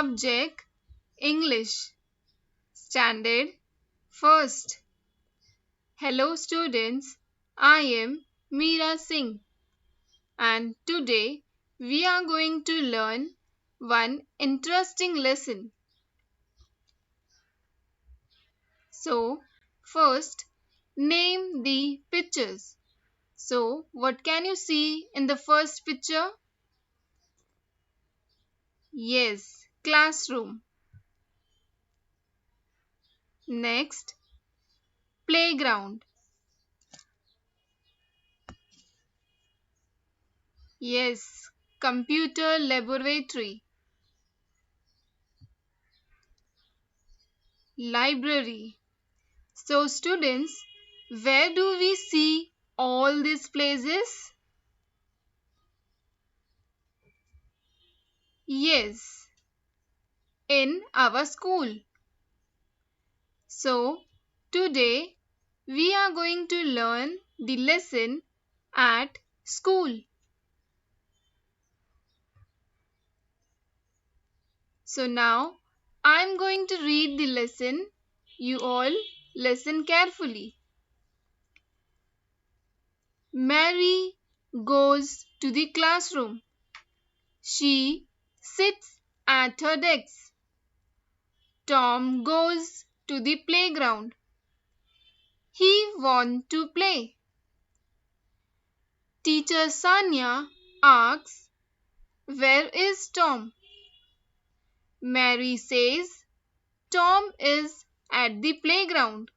Subject English. Standard First. Hello students, I am Meera Singh and today we are going to learn one interesting lesson. So, first, name the pictures. So, what can you see in the first picture? Yes, classroom. Next, playground. Yes, computer laboratory. Library. So, students, where do we see all these places? Yes, in our school. So, today we are going to learn the lesson at school. So, now I am going to read the lesson. You all listen carefully. Mary goes to the classroom. She sits at her desk. Tom goes to the playground. He wants to play. Teacher Sanya asks, "Where is Tom?" Mary says, "Tom is at the playground."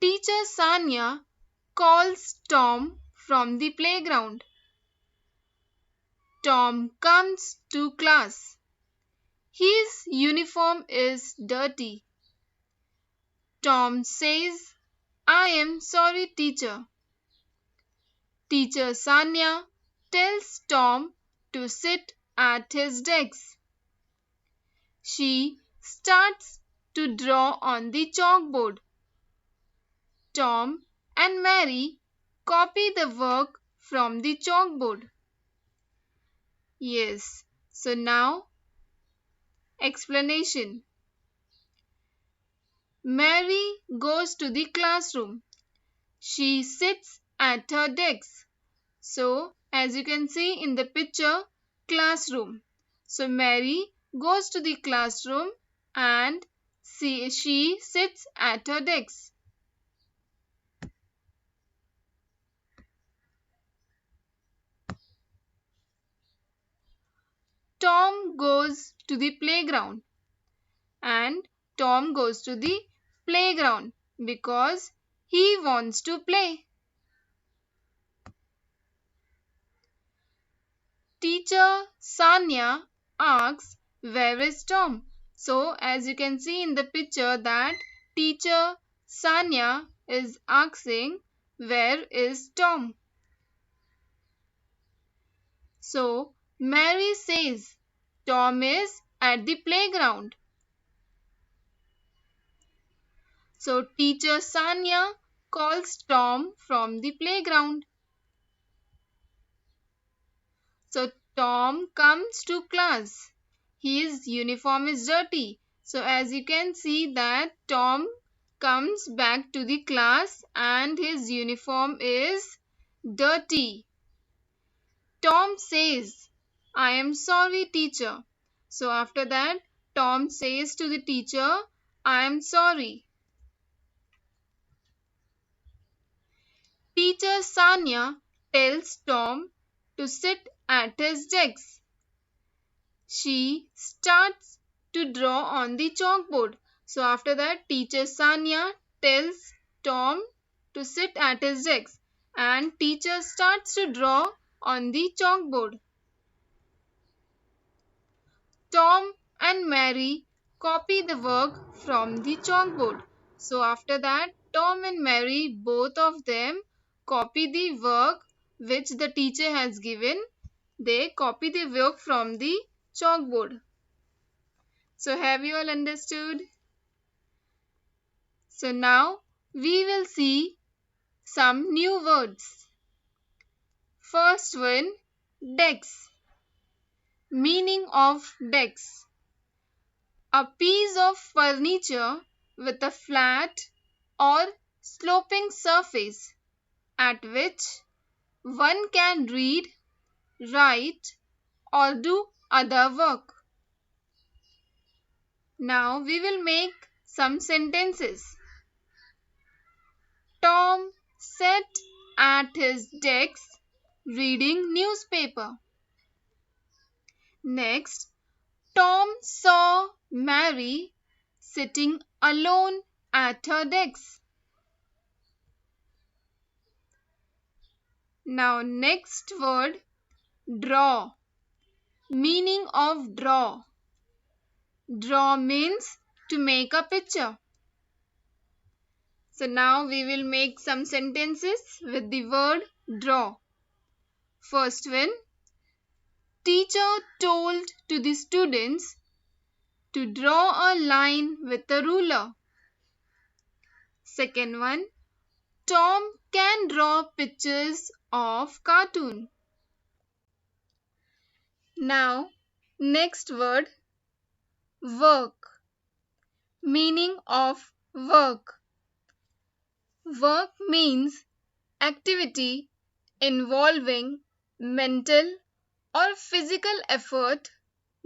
Teacher Sanya calls Tom from the playground. Tom comes to class. His uniform is dirty. Tom says, "I am sorry, teacher." Teacher Sanya tells Tom to sit at his desk. She starts to draw on the chalkboard. Tom and Mary copy the work from the chalkboard. Yes, so now explanation. Mary goes to the classroom. She sits at her desk. So, as you can see in the picture, classroom. So, Mary goes to the classroom and she sits at her desk. Tom goes to the playground and Tom goes to the playground because he wants to play. Teacher Sanya asks, "Where is Tom?" So, as you can see in the picture that teacher Sanya is asking, "Where is Tom?" So, Mary says, "Tom is at the playground." So, teacher Sanya calls Tom from the playground. So, Tom comes to class. His uniform is dirty. So, as you can see that Tom comes back to the class and his uniform is dirty. Tom says, "I am sorry, teacher." So, after that, Tom says to the teacher, "I am sorry." Teacher Sanya tells Tom to sit at his desk. She starts to draw on the chalkboard. So after that, teacher Sanya tells Tom to sit at his desk and teacher starts to draw on the chalkboard. Tom and Mary copy the work from the chalkboard. So after that, Tom and Mary, both of them, copy the work which the teacher has given. They copy the work from the chalkboard. So have you all understood? So now we will see some new words. First one, desk. Meaning of desk. A piece of furniture with a flat or sloping surface at which one can read, write, or do other work. Now we will make some sentences. Tom sat at his desk reading newspaper. Next, Tom saw Mary sitting alone at her desk. Now next word, draw. Meaning of draw. Draw means to make a picture. So now we will make some sentences with the word draw. First one, teacher told to the students to draw a line with a ruler. Second one, Tom can draw pictures of cartoon. Now, next word, work. Meaning of work. Work means activity involving mental or physical effort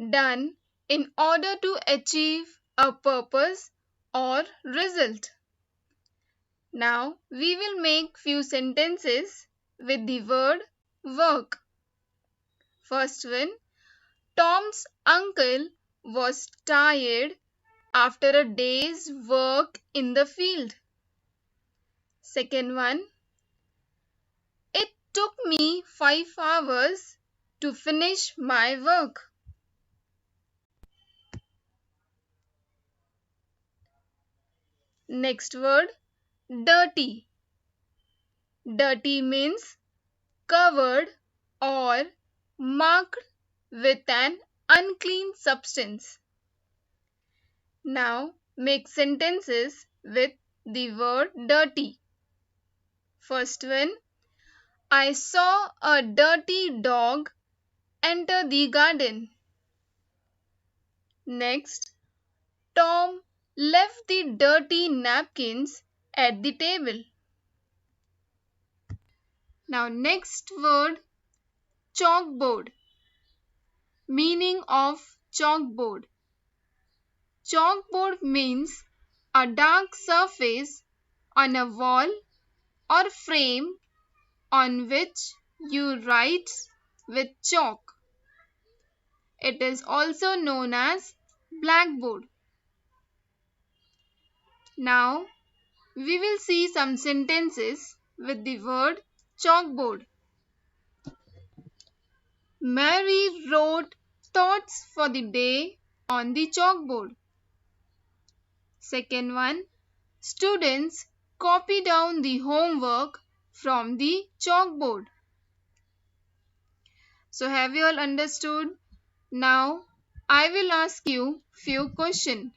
done in order to achieve a purpose or result. Now we will make few sentences with the word work. First one, Tom's uncle was tired after a day's work in the field. Second one, it took me 5 hours to finish my work. Next word, dirty. Dirty means covered or marked with an unclean substance. Now make sentences with the word dirty. First one, I saw a dirty dog enter the garden. Next, Tom left the dirty napkins at the table. Now next word, chalkboard. Meaning of chalkboard. Chalkboard means a dark surface on a wall or frame on which you write with chalk. It is also known as blackboard. Now we will see some sentences with the word chalkboard. Mary wrote thoughts for the day on the chalkboard. Second one, students copy down the homework from the chalkboard. So have you all understood? Now I will ask you few questions.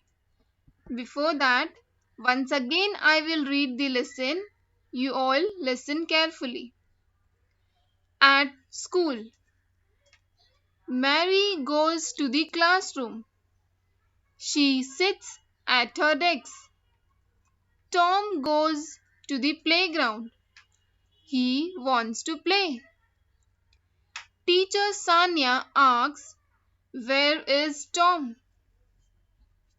Before that, once again I will read the lesson. You all listen carefully. At school, Mary goes to the classroom. She sits at her desk. Tom goes to the playground. He wants to play. Teacher Sanya asks, where is Tom?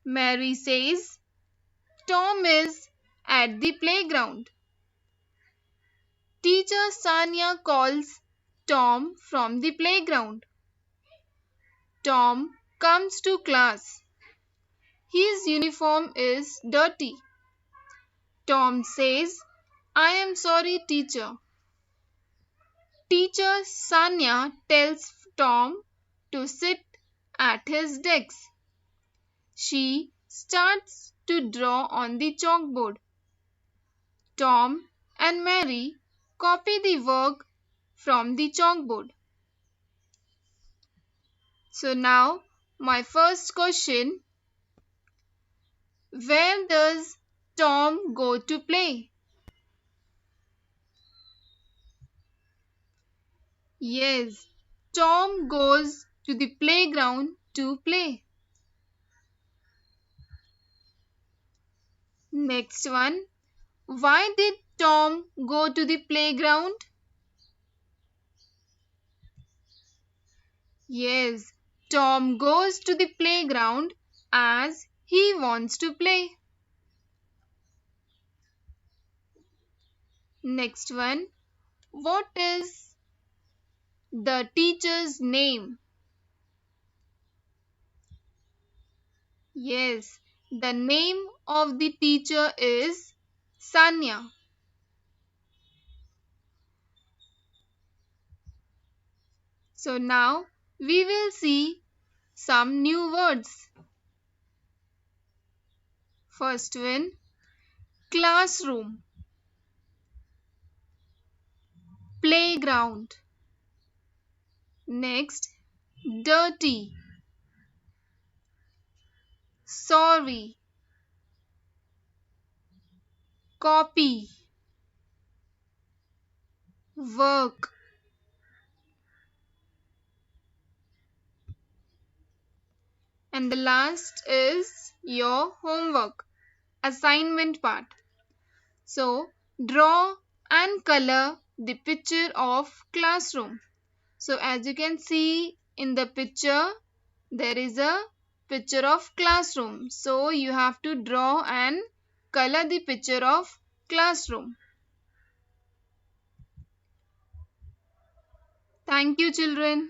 Mary says, Tom is at the playground. Teacher Sanya calls Tom from the playground. Tom comes to class. His uniform is dirty. Tom says, I am sorry, teacher. Teacher Sanya tells Tom to sit at his desk. She starts to draw on the chalkboard. Tom and Mary copy the work from the chalkboard. So now my first question, where does Tom go to play? Yes, Tom goes to the playground to play. Next one. Why did Tom go to the playground? Yes, Tom goes to the playground as he wants to play. Next one. What is the teacher's name? Yes, the name of the teacher is Sanya. So now we will see some new words. First one, classroom, playground. Next, dirty, sorry, copy, work. And the last is your homework, assignment part. So, draw and color the picture of classroom. So, as you can see in the picture, there is a picture of classroom. So, you have to draw and color the picture of classroom. Thank you, children.